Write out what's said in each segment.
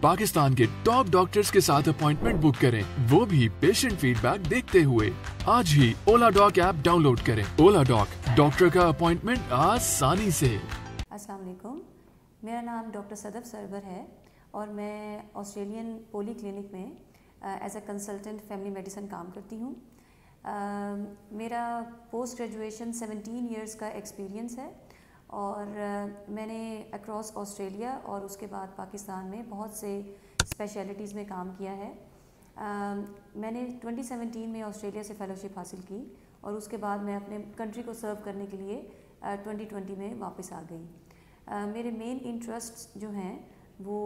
पाकिस्तान के top doctors के साथ अपॉइंटमेंट बुक करें, वो भी पेशेंट फीडबैक देखते हुए। आज ही ओला डॉक ऐप डाउनलोड करें। ओला डॉक, डॉक्टर का अपॉइंटमेंट आसानी से। अस्सलाम वालेकुम, मेरा नाम डॉक्टर सदफ सरवर है और मैं ऑस्ट्रेलियन पोली क्लिनिक में as a consultant family medicine काम करती हूँ। मेरा पोस्ट ग्रेजुएशन 17 इयर्स का एक्सपीरियंस है और मैंने अक्रॉस ऑस्ट्रेलिया और उसके बाद पाकिस्तान में बहुत से स्पेशलिटीज़ में काम किया है। मैंने 2017 में ऑस्ट्रेलिया से फ़ेलोशिप हासिल की और उसके बाद मैं अपने कंट्री को सर्व करने के लिए 2020 में वापस आ गई। मेरे मेन इंटरेस्ट्स जो हैं वो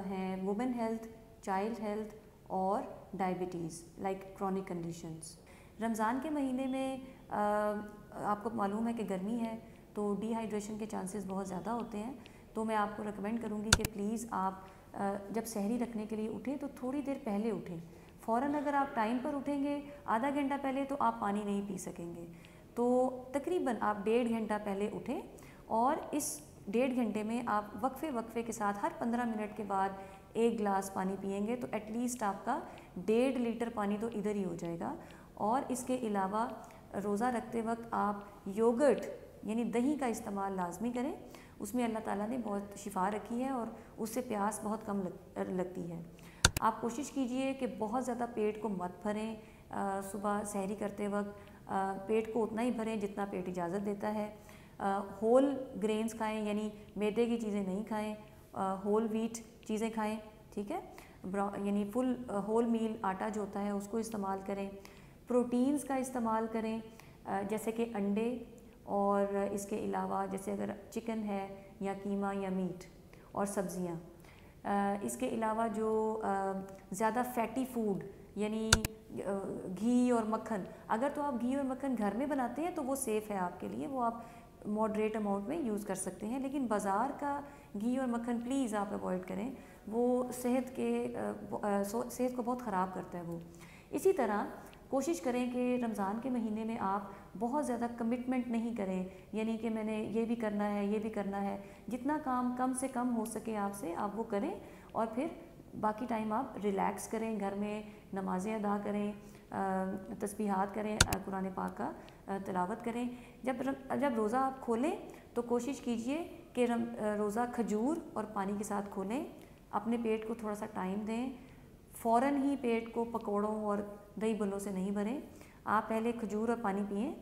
हैं वुमेन हेल्थ, चाइल्ड हेल्थ और diabetes like chronic conditions. Ramzan के महीने में आपको मालूम है कि गर्मी है तो डिहाइड्रेशन के चांसेस बहुत ज़्यादा होते हैं, तो मैं आपको रिकमेंड करूँगी कि प्लीज़ आप जब सहरी रखने के लिए उठें तो थोड़ी देर पहले उठें। फ़ौरन अगर आप टाइम पर उठेंगे आधा घंटा पहले तो आप पानी नहीं पी सकेंगे, तो तकरीबन आप 1.5 घंटा पहले उठें और इस 1.5 घंटे में आप वक्फे के साथ हर 15 मिनट के बाद 1 गिलास पानी पिएंगे तो एटलीस्ट आपका 1.5 लीटर पानी तो इधर ही हो जाएगा। और इसके अलावा रोज़ा रखते वक्त आप योगर्ट यानी दही का इस्तेमाल लाजमी करें, उसमें अल्लाह ताला ने बहुत शिफा रखी है और उससे प्यास बहुत कम लगती है। आप कोशिश कीजिए कि बहुत ज़्यादा पेट को मत भरें। सुबह सहरी करते वक्त पेट को उतना ही भरें जितना पेट इजाज़त देता है। होल ग्रेन्स खाएं यानी मैदे की चीज़ें नहीं खाएं, होल व्हीट चीज़ें खाएं, ठीक है, यानी फुल होल मील आटा जो होता है उसको इस्तेमाल करें। प्रोटीन्स का इस्तेमाल करें जैसे कि अंडे और इसके अलावा जैसे अगर चिकन है या कीमा या मीट और सब्ज़ियाँ। इसके अलावा जो ज़्यादा फैटी फूड यानी घी और मक्खन, अगर तो आप घी और मक्खन घर में बनाते हैं तो वो सेफ़ है आपके लिए, वो आप मॉडरेट अमाउंट में यूज़ कर सकते हैं, लेकिन बाज़ार का घी और मक्खन प्लीज़ आप अवॉइड करें, वो सेहत को बहुत ख़राब करता है वो। इसी तरह कोशिश करें कि रमज़ान के महीने में आप बहुत ज़्यादा कमिटमेंट नहीं करें, यानी कि मैंने ये भी करना है ये भी करना है। जितना काम कम से कम हो सके आपसे आप वो करें और फिर बाकी टाइम आप रिलैक्स करें, घर में नमाज़ें अदा करें, तस्बीहात करें, कुरान पाक का तिलावत करें। जब रोज़ा आप खोलें तो कोशिश कीजिए कि रोज़ा खजूर और पानी के साथ खोलें, अपने पेट को थोड़ा सा टाइम दें, फ़ौरन ही पेट को पकौड़ों और दही बल्लों से नहीं भरें। आप पहले खजूर और पानी पिएं,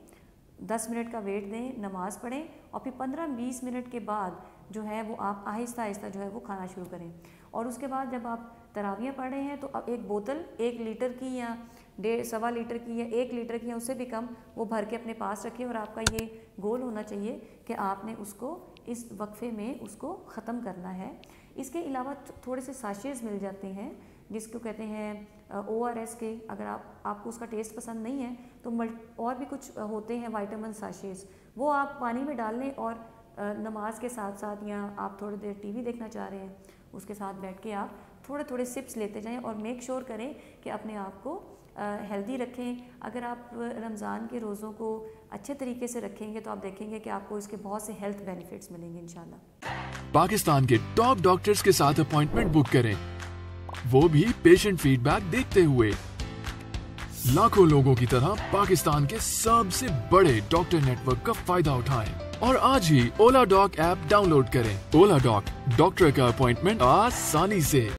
10 मिनट का वेट दें, नमाज़ पढ़ें और फिर 15-20 मिनट के बाद जो है वो आप आहिस्ता आहिस्ता जो है वो खाना शुरू करें। और उसके बाद जब आप तरावियाँ पढ़ रहे हैं तो अब एक बोतल 1 लीटर की या 1.5 लीटर की या 1 लीटर की या उससे भी कम वो भर के अपने पास रखें और आपका ये गोल होना चाहिए कि आपने उसको इस वक्फे में उसको ख़त्म करना है। इसके अलावा थोड़े से साशेज़ मिल जाते हैं जिसको कहते हैं ORS के, अगर आपको उसका टेस्ट पसंद नहीं है तो और भी कुछ होते हैं विटामिन साशेज़, वो आप पानी में डाल लें और नमाज के साथ साथ या आप थोड़ी देर टीवी देखना चाह रहे हैं उसके साथ बैठ के आप थोड़े थोड़े सिप्स लेते जाएं और मेक श्योर करें कि अपने आप को हेल्दी रखें। अगर आप रमज़ान के रोज़ों को अच्छे तरीके से रखेंगे तो आप देखेंगे कि आपको इसके बहुत से हेल्थ बेनिफिट्स मिलेंगे इंशाल्लाह। पाकिस्तान के टॉप डॉक्टर्स के साथ अपॉइंटमेंट बुक करें, वो भी पेशेंट फीडबैक देखते हुए। लाखों लोगों की तरह पाकिस्तान के सबसे बड़े डॉक्टर नेटवर्क का फायदा उठाएं और आज ही ओला डॉक ऐप डाउनलोड करें। ओला डॉक, डॉक्टर का अपॉइंटमेंट आसानी से।